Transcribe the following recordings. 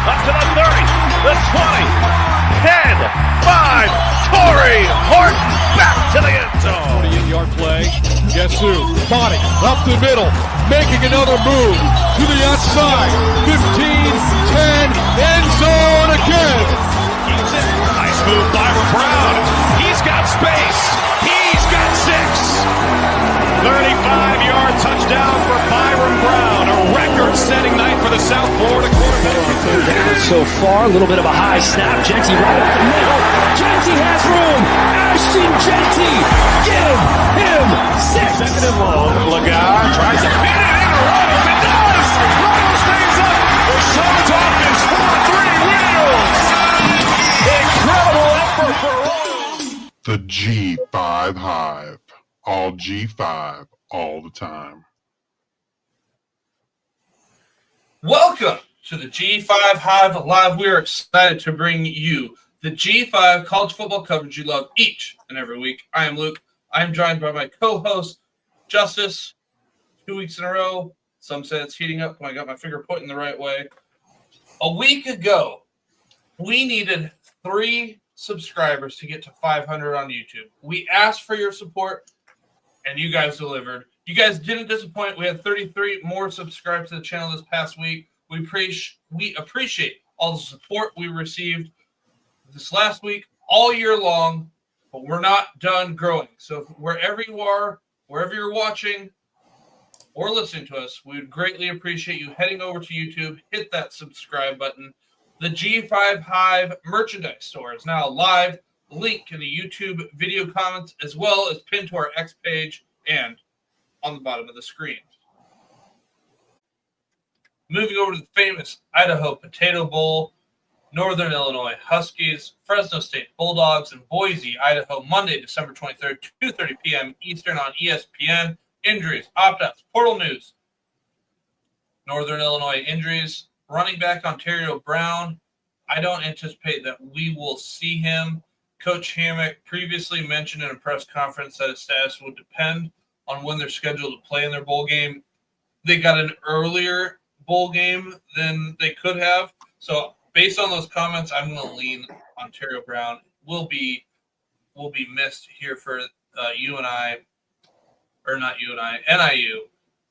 Up to the 30, the 20, 10, 5. Torrey Horton back to the end zone. 48-yard play. Guess who? Body up the middle, making another move to the outside. 15, 10, end zone again. Keeps it. Nice move by Brown. He's got space. He's got 6. 35-yard touchdown for Byron Brown. A record-setting night for the South Florida quarterback. Down so far, a little bit of a high snap. Genty right up the middle. Genty has room. Ashton Genty, give him 6. Second and long. Lagar tries to fit it in. Runnels, it does. Runnels stays up. Rashawn's offense 4-3 wheels. Incredible effort for all. The G5 Hive. All G5, all the time. Welcome to the G5 Hive Live. We are excited to bring you the G5 college football coverage you love each and every week. I am Luke. I am joined by my co-host, Justice. 2 weeks in a row. Some say it's heating up when I got my finger pointing the right way. A week ago, we needed 3 subscribers to get to 500 on YouTube. We asked for your support, and you guys delivered. You guys didn't disappoint. We had 33 more subscribers to the channel this past week. We appreciate all the support we received this last week, all year long, but we're not done growing. So wherever you are, wherever you're watching or listening to us, we would greatly appreciate you heading over to YouTube, hit that subscribe button. The G5 Hive merchandise store is now live. Link in the YouTube video comments, as well as pinned to our X page and on the bottom of the screen. Moving over to the famous Idaho Potato Bowl, Northern Illinois Huskies, Fresno State Bulldogs, and Boise, Idaho, Monday, December 23rd, 2:30 p.m. Eastern on ESPN. Injuries, opt-outs, portal news. Northern Illinois injuries, running back Ontario Brown. I don't anticipate that we will see him. Coach Hammock previously mentioned in a press conference that his status would depend on when they're scheduled to play in their bowl game. They got an earlier bowl game than they could have. So based on those comments, I'm going to lean Ontario Brown. Will be missed here for NIU.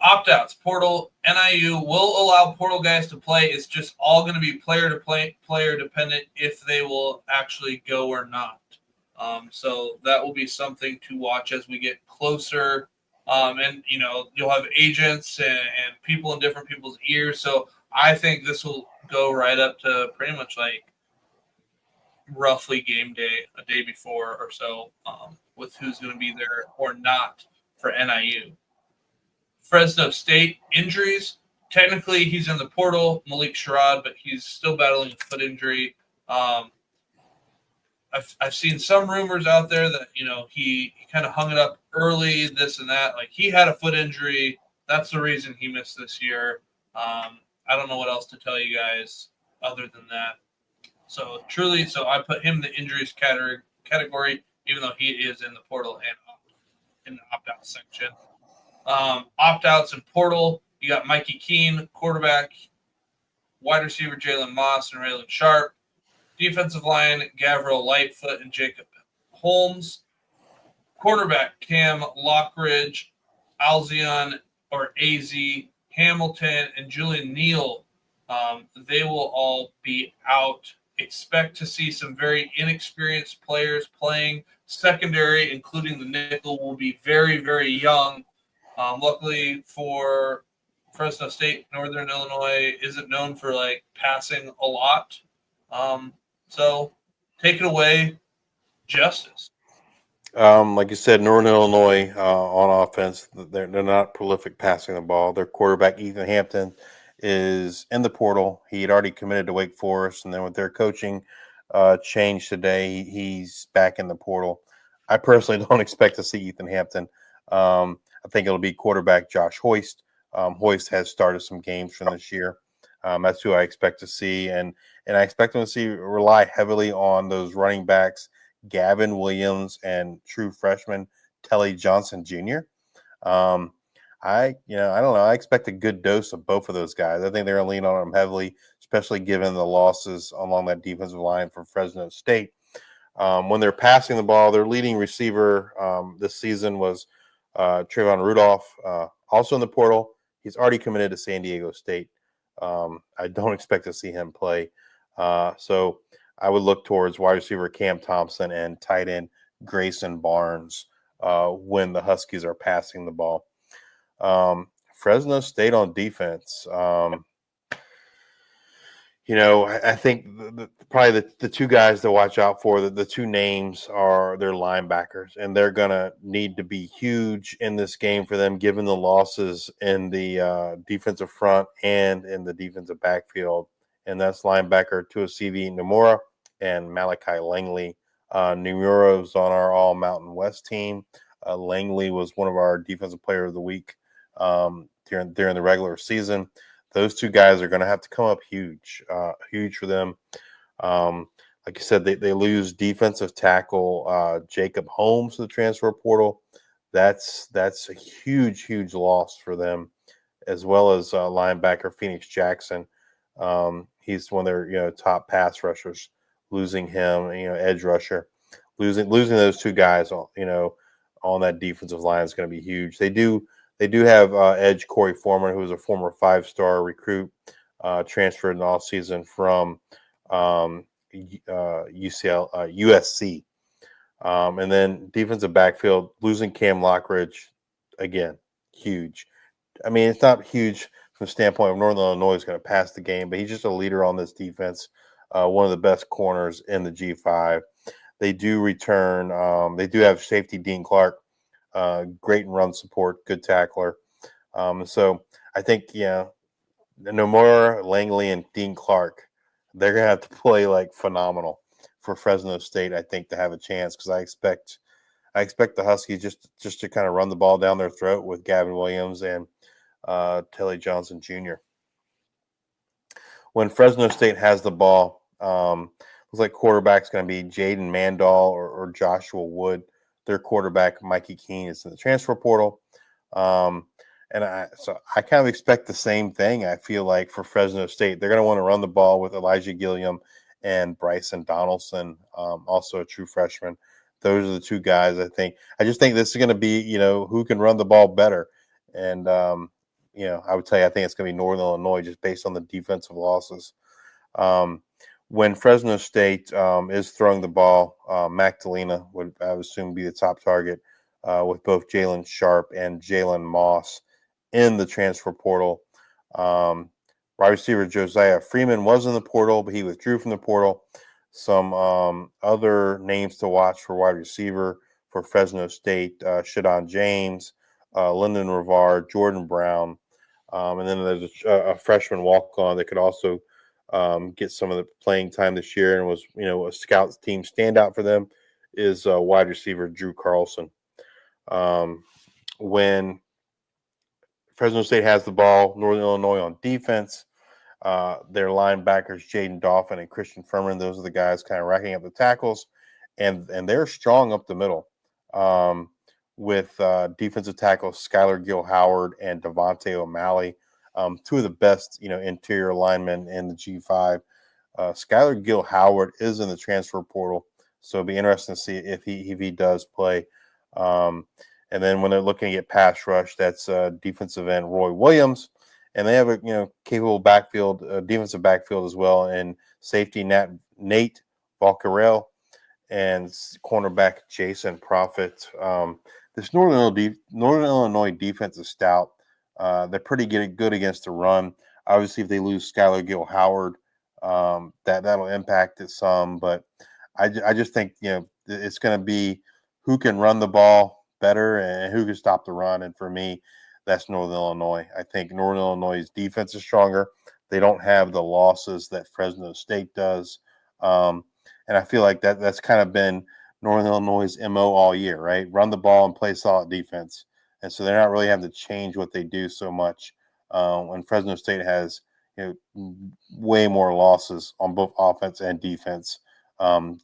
Opt-outs, portal, NIU will allow portal guys to play. It's just all going to be player dependent if they will actually go or not. So that will be something to watch as we get closer. And, you'll have agents and people in different people's ears. So I think this will go right up to pretty much like roughly game day, a day before or so, with who's going to be there or not for NIU. Fresno State injuries. Technically, he's in the portal, Malik Sherrod, but he's still battling a foot injury. I've seen some rumors out there that, he kind of hung it up early, this and that. Like, he had a foot injury. That's the reason he missed this year. I don't know what else to tell you guys other than that. So I put him in the injuries category, even though he is in the portal and in the opt-out section. Opt-outs and portal, you got Mikey Keene, quarterback, wide receiver Jalen Moss and Raylan Sharp, defensive line Gavril Lightfoot and Jacob Holmes, quarterback Cam Lockridge, Alzion or AZ Hamilton, and Julian Neal. They will all be out. Expect to see some very inexperienced players playing. Secondary, including the nickel, will be very, very young. Luckily for Fresno State, Northern Illinois isn't known for passing a lot. So take it away, Justice. Like you said, Northern Illinois on offense, they're not prolific passing the ball. Their quarterback, Ethan Hampton, is in the portal. He had already committed to Wake Forest, and then with their coaching change today, he's back in the portal. I personally don't expect to see Ethan Hampton. I think it'll be quarterback Josh Hoist. Hoist has started some games from this year. That's who I expect to see, and I expect them to rely heavily on those running backs, Gavin Williams and true freshman Telly Johnson Jr. I don't know. I expect a good dose of both of those guys. I think they're going to lean on them heavily, especially given the losses along that defensive line for Fresno State. When they're passing the ball, their leading receiver this season was Trayvon Rudolph, also in the portal. He's already committed to San Diego State. I don't expect to see him play. So I would look towards wide receiver Cam Thompson and tight end Grayson Barnes when the Huskies are passing the ball. Fresno State on defense. I think probably the two guys to watch out for, the two names are their linebackers, and they're going to need to be huge in this game for them, given the losses in the defensive front and in the defensive backfield. And that's linebacker Tuasivi Nomura and Malachi Langley. Nomura's on our All Mountain West team. Langley was one of our Defensive Player of the Week during the regular season. Those two guys are going to have to come up huge for them. Like you said, they lose defensive tackle Jacob Holmes to the transfer portal. That's a huge loss for them, as well as linebacker Phoenix Jackson. He's one of their top pass rushers. Losing him, edge rusher, losing those two guys, on that defensive line is going to be huge. They do have edge Corey Foreman, who was a former 5-star recruit, transferred in the offseason from USC. And then defensive backfield, losing Cam Lockridge, again, huge. I mean, it's not huge from the standpoint of Northern Illinois is going to pass the game, but he's just a leader on this defense, one of the best corners in the G5. They do return. They do have safety Dean Clark, great in run support, good tackler. So I think, Nomura, Langley, and Dean Clark, they're going to have to play like phenomenal for Fresno State, I think, to have a chance, because I expect the Huskies just to kind of run the ball down their throat with Gavin Williams and Telly Johnson Jr. When Fresno State has the ball, looks like quarterback's going to be Jaden Mandal or Joshua Wood. Their quarterback, Mikey Keene, is in the transfer portal. And I kind of expect the same thing, I feel like, for Fresno State. They're going to want to run the ball with Elijah Gilliam and Bryson Donaldson, also a true freshman. Those are the two guys, I think. I just think this is going to be, who can run the ball better. And, I would tell you, I think it's going to be Northern Illinois just based on the defensive losses. When Fresno State is throwing the ball, Mac Delina would, I would assume, be the top target with both Jalen Sharp and Jalen Moss in the transfer portal. Wide receiver Josiah Freeman was in the portal, but he withdrew from the portal. Some other names to watch for wide receiver for Fresno State, Shadon James, Lyndon Rivar, Jordan Brown, and then there's a freshman walk-on that could also get some of the playing time this year and was, a scout team standout for them is wide receiver Drew Carlson. When Fresno State has the ball, Northern Illinois on defense, their linebackers Jaden Dauphin and Christian Furman, those are the guys kind of racking up the tackles, and they're strong up the middle with defensive tackles Skylar Gill Howard and Devontae O'Malley. Two of the best, interior linemen in the G5. Skylar Gill Howard is in the transfer portal, so it'll be interesting to see if he does play. And then when they're looking at pass rush, that's defensive end Roy Williams, and they have a capable backfield, defensive backfield as well, and safety Nate Valcarel and cornerback Jason Profit. This Northern Illinois defense is stout. They're pretty good against the run. Obviously, if they lose Skylar Gill Howard, that'll impact it some. But I just think it's going to be who can run the ball better and who can stop the run. And for me, that's Northern Illinois. I think Northern Illinois' defense is stronger. They don't have the losses that Fresno State does, and I feel like that's kind of been Northern Illinois' MO all year, right? Run the ball and play solid defense. And so they're not really having to change what they do so much. When Fresno State has way more losses on both offense and defense,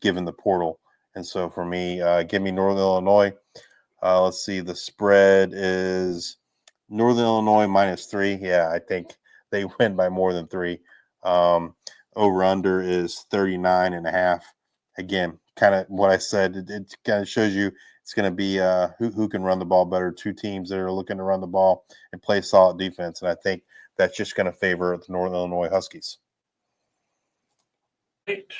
given the portal. And so for me, give me Northern Illinois. Let's see, the spread is Northern Illinois -3. Yeah, I think they win by more than 3. Over under is 39.5. Again, kind of what I said. It kind of shows you it's going to be who can run the ball better. Two teams that are looking to run the ball and play solid defense, and I think that's just going to favor the Northern Illinois Huskies. Right.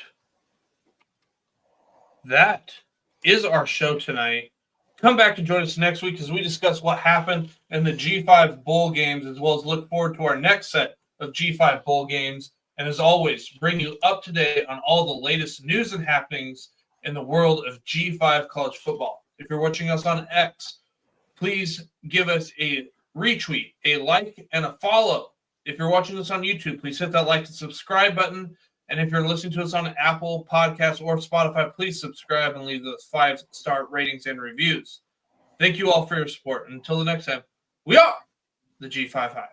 That is our show tonight. Come back to join us next week as we discuss what happened in the G5 Bowl games, as well as look forward to our next set of G5 Bowl games. And as always, bring you up to date on all the latest news and happenings in the world of G5 college football. If you're watching us on X, please give us a retweet, a like, and a follow. If you're watching us on YouTube, please hit that like and subscribe button. And if you're listening to us on Apple Podcasts or Spotify, please subscribe and leave those 5-star ratings and reviews. Thank you all for your support. Until the next time, we are the G5 Hive.